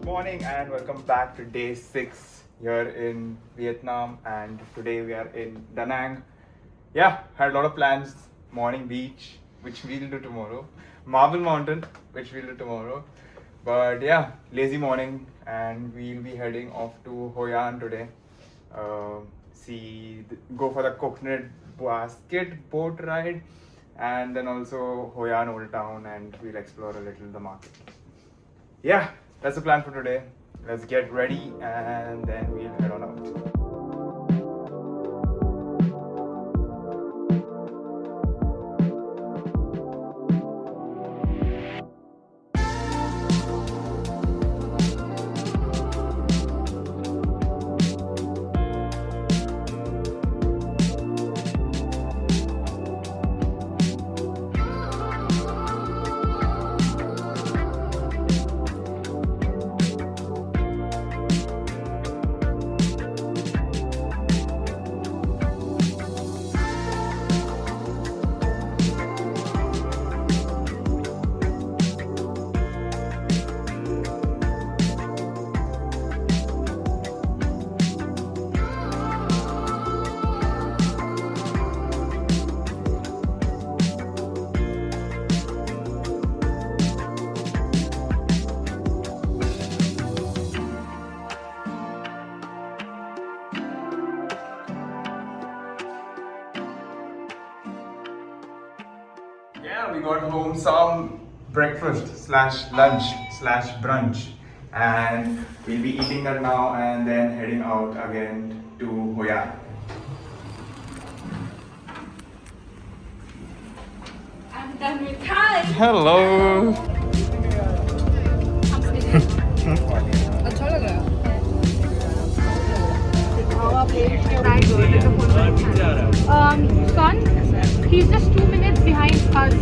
morning and welcome back to day 6 here in Vietnam, and today we are in Da Nang. Yeah, had a lot of plans. Morning beach, which we'll do tomorrow. Marble Mountain, which we'll do tomorrow. But yeah, lazy morning, and we'll be heading off to Hoi An today. Go for the coconut basket boat ride, and then also Hoi An Old Town, and we'll explore a little the market. Yeah, that's the plan for today. Let's get ready and then we'll head on out. Yeah, we got home some breakfast slash lunch slash brunch, and we'll be eating that now and then heading out again to Hoi An. I'm done with time. Hello. अच्छा लग रहा son, he's just 2 minutes behind us.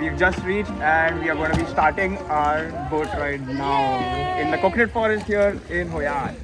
We've just reached and we are going to be starting our boat ride now in the coconut forest here in Hoi An.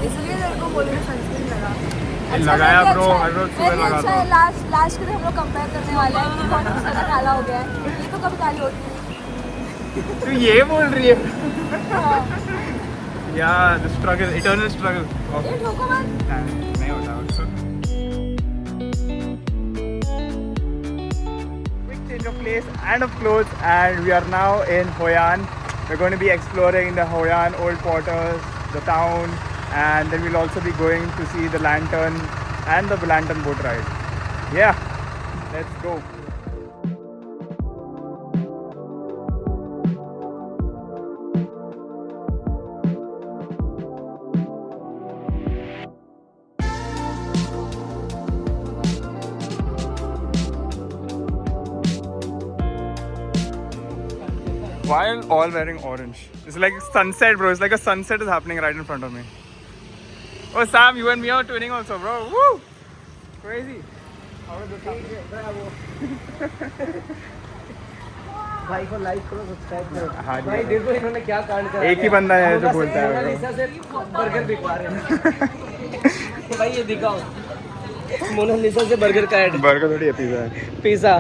इसलिए तेरे को बोले sunscreen लगा लगाया bro, हर रोज सुबह लगाता हूं। लास्ट के दिन हम लोग कंपेयर करने वाले हैं कि कौन सा ज्यादा काला हो गया है। ये तो कभी काली होती है। तू ये बोल रही है? Yeah, the struggle, eternal struggle. ये ठोको मत। नहीं होता उसको। Quick change of place and of clothes, and we are now in Hoi An. We're going to be exploring the Hoi An old quarters, the town, and then we'll also be going to see the lantern and the lantern boat ride. Yeah, let's go. While all wearing orange. It's like sunset, bro. It's like a sunset is happening right in front of me. Oh, Sam, you and me are twinning also, bro. Woo! Crazy. How is this? भाई को like करो subscribe करो हाँ जी, भाई हाँ। देखो इन्होंने क्या कांड करा एक ही बंदा है जो मोनालिसा बोलता है मोनालिसा से बर्गर बिकवा रहे हैं तो भाई ये दिखाओ मोनालिसा से बर्गर का ऐड बर्गर थोड़ी है, पिज़्ज़ा है। Pizza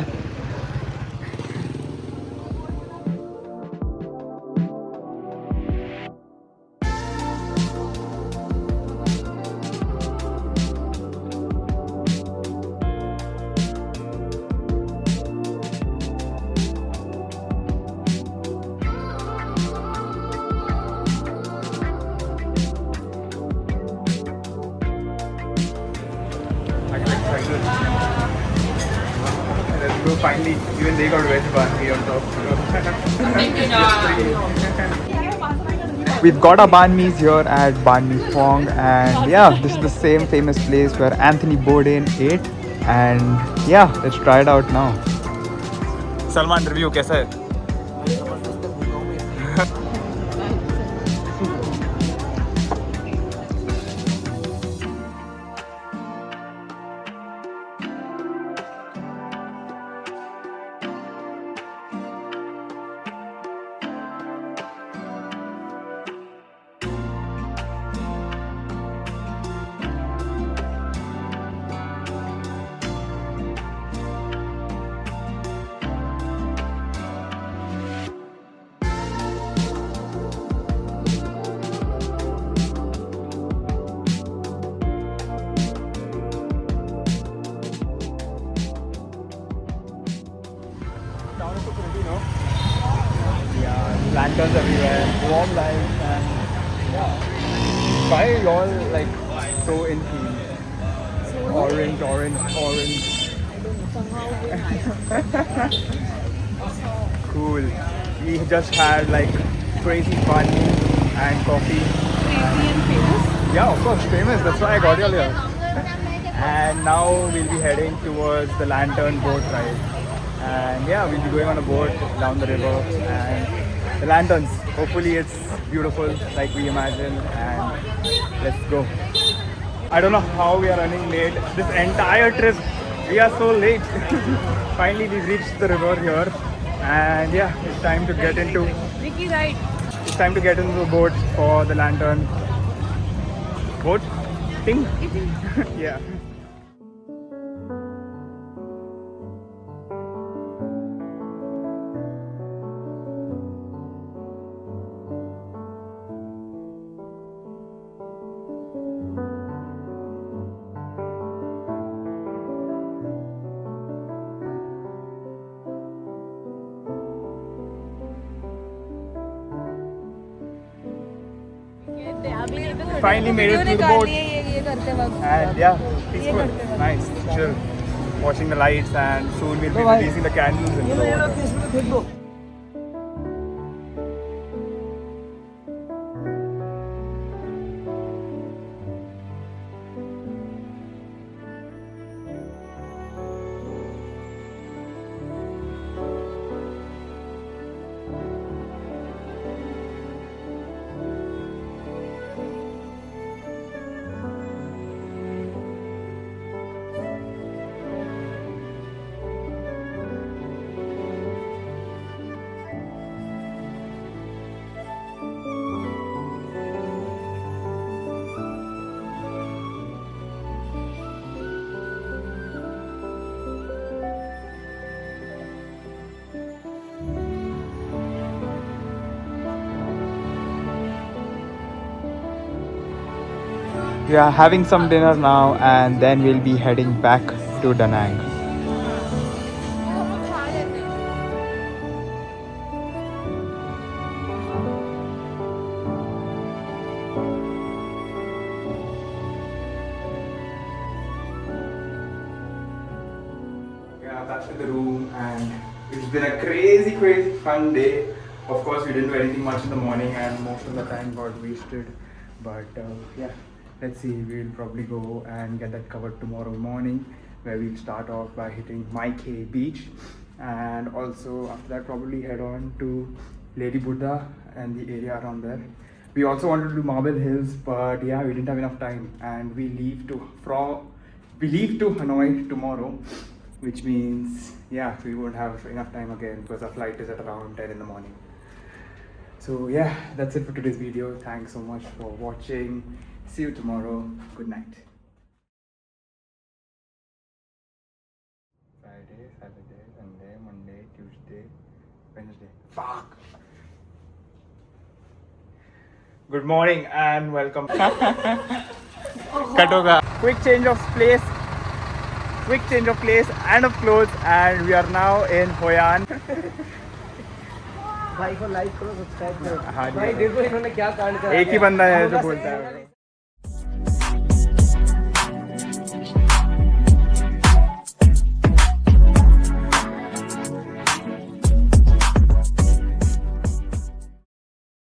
Let's go finally. Even they got veg banh mi on top. We've got our banh mi's here at Banh Mi Fong, and yeah, this is the same famous place where Anthony Bourdain ate. And yeah, let's try it out now. Salman, review कैसा है? Town is so pretty, no? Yeah, lanterns everywhere, warm lights, and yeah. Why are y'all like so in theme? Orange, orange, orange. Cool. We just had like crazy fun and coffee. Crazy and famous. Yeah, of course, famous. That's why I got you here. And now we'll be heading towards the lantern boat ride. And yeah, we'll be going on a boat down the river and the lanterns. Hopefully it's beautiful like we imagine, and let's go. I don't know how we are running late. This entire trip, we are so late. Finally we've reached the river here, and yeah, it's time to get into Vicky, right? it's time to get into the boat for the lantern boat thing. Yeah. Finally made it to the boat. ये करते वक्त And yeah, ये peaceful, करते वक्त nice, chill. Watching the lights, and soon we'll be releasing the candles into the water. We are having some dinner now, and then we'll be heading back to Da Nang. Yeah, back to the room, and it's been a crazy fun day. Of course, we didn't do anything much in the morning, and most of the time got wasted. But yeah, let's see. We'll probably go and get that covered tomorrow morning, where we'll start off by hitting Mai Khe beach, and also after that probably head on to Lady Buddha and the area around there. We also wanted to do Marble Hills, but yeah, we didn't have enough time, and we leave to Hanoi tomorrow, which means yeah, we won't have enough time again because our flight is at around 10 in the morning. So yeah, that's it for today's video. Thanks so much for watching. See you tomorrow. Good night. Friday, Saturday, Sunday, Monday, Tuesday, Wednesday. Fuck. Good morning and welcome. Katoga. Quick change of place and of clothes, and we are now in Hoi An. भाई को like करो, subscribe करो। हाँ जी। भाई देखो इन्होंने क्या कांड करा। एक ही बंदा है जो बोलता है।